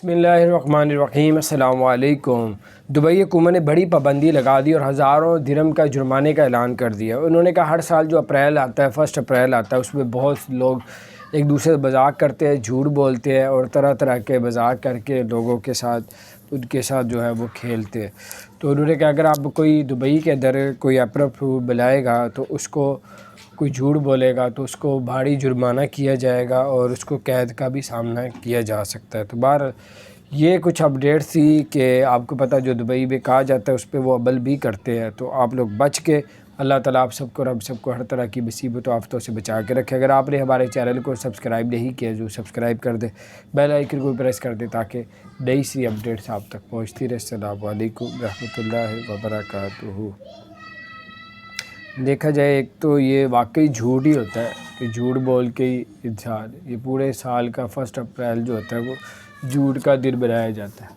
बिस्मिल्लाहिर्रहमानिर्रहीम। अस्सलाम वालेकुम। दुबई हुकूमत ने बड़ी पाबंदी लगा दी और हज़ारों दिरहम का जुर्माने का ऐलान कर दिया। उन्होंने कहा हर साल जो अप्रैल आता है, 1 अप्रैल आता है, उसमें बहुत लोग एक दूसरे से मजाक करते हैं, झूठ बोलते हैं और तरह तरह के मजाक करके लोगों के साथ उनके साथ जो है वो खेलते हैं। तो उन्होंने कहा अगर आप कोई दुबई के अंदर कोई अप्रैल फूल बुलाएगा तो उसको कोई झूठ बोलेगा तो उसको भारी जुर्माना किया जाएगा और उसको कैद का भी सामना किया जा सकता है। तो बाहर ये कुछ अपडेट्स थी कि आपको पता जो दुबई में कहा जाता है उस पर वो अमल भी करते हैं। तो आप लोग बच के अल्लाह ताला आप सबको रब सबको हर तरह की मुसीबतों आफतों से बचा के रखे। अगर आपने हमारे चैनल को सब्सक्राइब नहीं किया जो सब्सक्राइब कर दे, बेल आइकन को प्रेस कर दे ताकि नई सी अपडेट्स आप तक पहुँचती रहे। अस्सलाम वालेकुम रहमतुल्लाहि व बरकातुहू। देखा जाए एक तो ये वाकई झूठ ही होता है कि झूठ बोल के ही इंसान ये पूरे साल का 1 अप्रैल जो होता है वो झूठ का दिन बनाया जाता है।